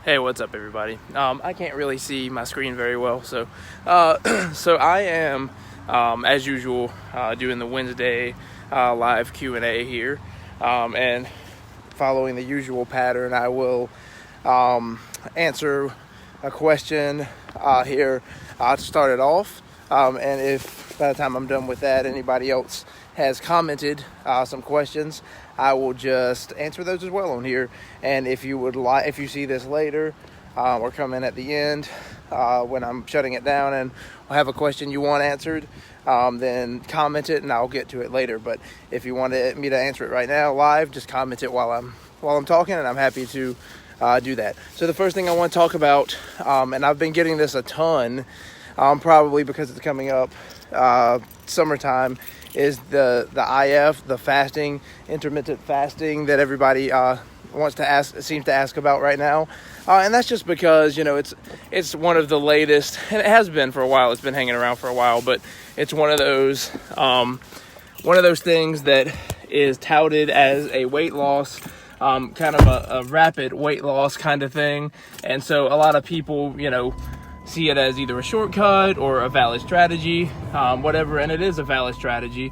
Hey, what's up, everybody? I can't really see my screen very well, so so I am, as usual, doing the Wednesday live Q&A here, and following the usual pattern, I will answer a question here to start it off, and if by the time I'm done with that, anybody else has commented some questions, I will just answer those as well on here. And if you would like, if you see this later or come in at the end when I'm shutting it down and have a question you want answered, then comment it and I'll get to it later. But if you want me to answer it right now live, just comment it while I'm talking, and I'm happy to do that. So the first thing I want to talk about, and I've been getting this a ton, probably because it's coming up summertime, is the IF, the fasting, intermittent fasting that everybody seems to ask about right now, and that's just because it's one of the latest, and it has been for a while. It's been hanging around for a while, but it's one of those things that is touted as a weight loss, kind of a rapid weight loss kind of thing, and so a lot of people see it as either a shortcut or a valid strategy, whatever, and it is a valid strategy.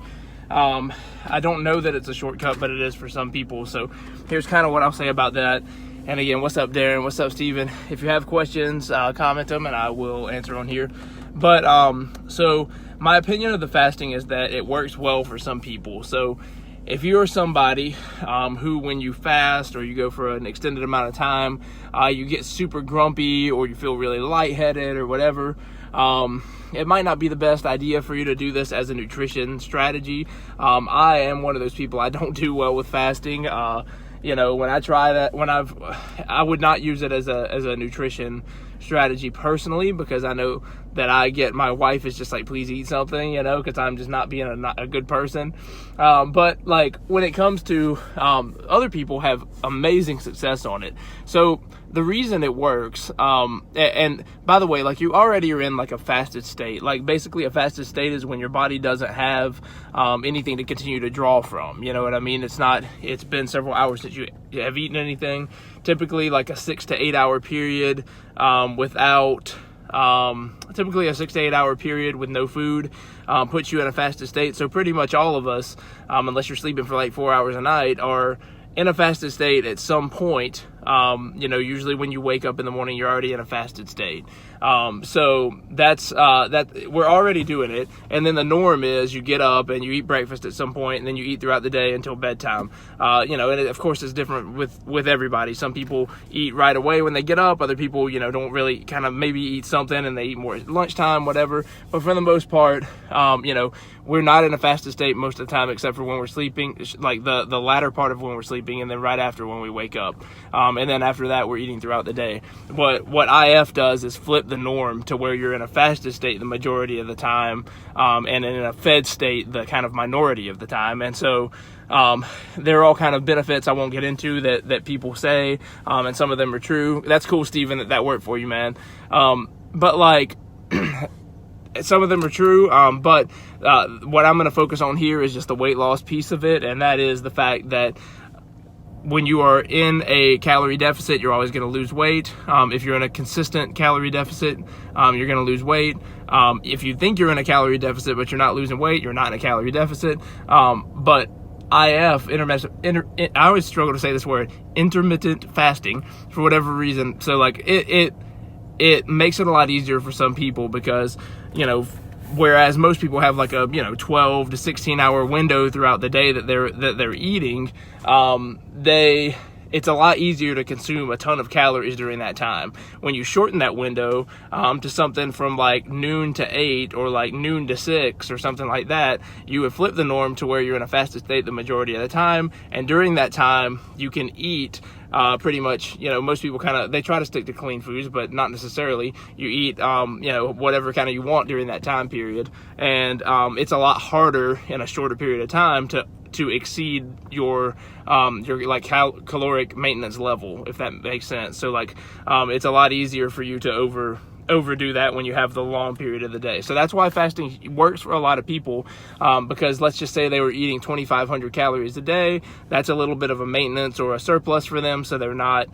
I don't know that it's a shortcut, but it is for some people. So here's kind of what I'll say about that. And again, what's up, Darren? What's up, Steven? If you have questions, comment them and I will answer on here. But so my opinion of the fasting is that it works well for some people. So if you're somebody who, when you fast or you go for an extended amount of time, you get super grumpy or you feel really lightheaded or whatever, it might not be the best idea for you to do this as a nutrition strategy. I am one of those people. I don't do well with fasting. When I try that, I would not use it as a nutrition strategy personally, because I know that my wife is just like, please eat something, because I'm just not being a good person. But like when it comes to other people have amazing success on it. So the reason it works, and by the way, like you already are in like a fasted state. Like basically a fasted state is when your body doesn't have anything to continue to draw from. You know what I mean? It's been several hours since you have eaten anything. Typically like a 6 to 8 hour period typically a 6 to 8 hour period with no food puts you in a fasted state. So pretty much all of us, unless you're sleeping for like 4 hours a night, are in a fasted state at some point. Usually when you wake up in the morning, you're already in a fasted state. So that's that we're already doing it. And then the norm is you get up and you eat breakfast at some point, and then you eat throughout the day until bedtime. And it, of course, is different with everybody. Some people eat right away when they get up. Other people, don't really, kind of maybe eat something and they eat more at lunchtime, whatever. But for the most part, we're not in a fasted state most of the time, except for when we're sleeping, like the latter part of when we're sleeping, and then right after when we wake up. And then after that, we're eating throughout the day. What IF does is flip the norm to where you're in a fasted state the majority of the time, and in a fed state the kind of minority of the time. And so there are all kind of benefits I won't get into that people say, and some of them are true. That's cool, Steven, that worked for you, man. But like some of them are true, but what I'm going to focus on here is just the weight loss piece of it, and that is the fact that when you are in a calorie deficit, you're always going to lose weight. If you're in a consistent calorie deficit, you're going to lose weight. If you think you're in a calorie deficit but you're not losing weight, you're not in a calorie deficit. But IF, I always struggle to say this word, intermittent fasting, for whatever reason. So like it makes it a lot easier for some people, because whereas most people have like a 12 to 16 hour window throughout the day that they're eating, it's a lot easier to consume a ton of calories during that time. When you shorten that window to something from like noon to 8 or like noon to 6 or something like that, you would flip the norm to where you're in a fasted state the majority of the time, and during that time you can eat pretty much, most people they try to stick to clean foods, but not necessarily. You eat, whatever kind of you want during that time period. And it's a lot harder in a shorter period of time to exceed your like caloric maintenance level, if that makes sense. So like, it's a lot easier for you to overdo that when you have the long period of the day. So that's why fasting works for a lot of people, because let's just say they were eating 2,500 calories a day. That's a little bit of a maintenance or a surplus for them, so they're not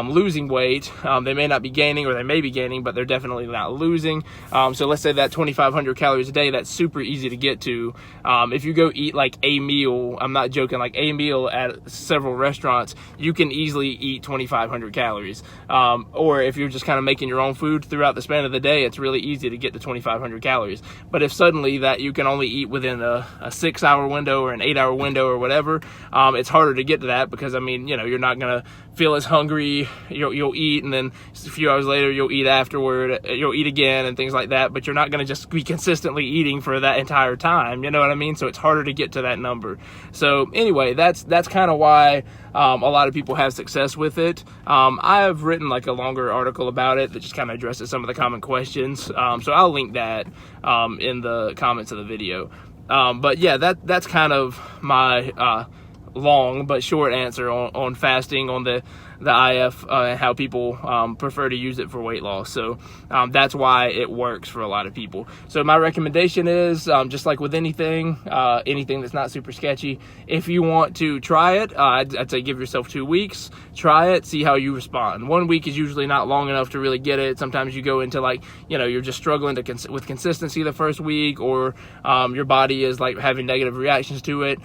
losing weight. They may not be gaining, or they may be gaining, but they're definitely not losing. So let's say that 2,500 calories a day, that's super easy to get to. If you go eat like a meal, I'm not joking, like a meal at several restaurants, you can easily eat 2,500 calories. Or if you're just kind of making your own food throughout the span of the day, it's really easy to get to 2,500 calories. But if suddenly that you can only eat within a 6-hour window or an 8-hour window or whatever, it's harder to get to that, because I mean, you know, you're not gonna feel as hungry. You'll eat, and then a few hours later you'll eat afterward, you'll eat again and things like that, but you're not gonna just be consistently eating for that entire time, you know what I mean? So it's harder to get to that number. So anyway, that's kind of why a lot of people have success with it. I have written like a longer article about it that just kind of addresses some of the common questions. So I'll link that in the comments of the video. But yeah, that's kind of my long but short answer on fasting, on the IF, and how people prefer to use it for weight loss. So that's why it works for a lot of people. So my recommendation is, just like with anything that's not super sketchy, if you want to try it, I'd say give yourself 2 weeks, try it, see how you respond. 1 week is usually not long enough to really get it. Sometimes you go into like, you know, you're just struggling with consistency the first week, or your body is like having negative reactions to it.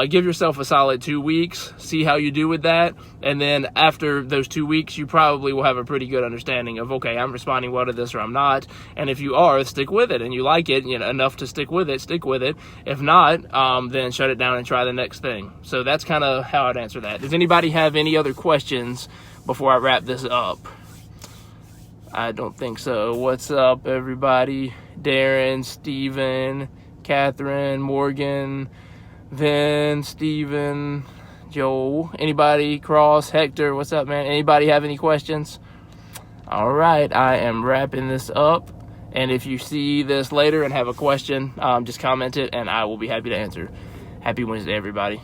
Give yourself a solid 2 weeks, see how you do with that, and then after those 2 weeks, you probably will have a pretty good understanding of, okay, I'm responding well to this or I'm not. And if you are, stick with it, and you like it, you know, enough to stick with it, stick with it. If not, then shut it down and try the next thing. So that's kind of how I'd answer that. Does anybody have any other questions before I wrap this up? I don't think so. What's up, everybody? Darren, Steven, Catherine, Morgan, Vin, Steven, Joel, anybody, Cross, Hector, what's up, man? Anybody have any questions? All right, I am wrapping this up. And if you see this later and have a question, just comment it and I will be happy to answer. Happy Wednesday, everybody.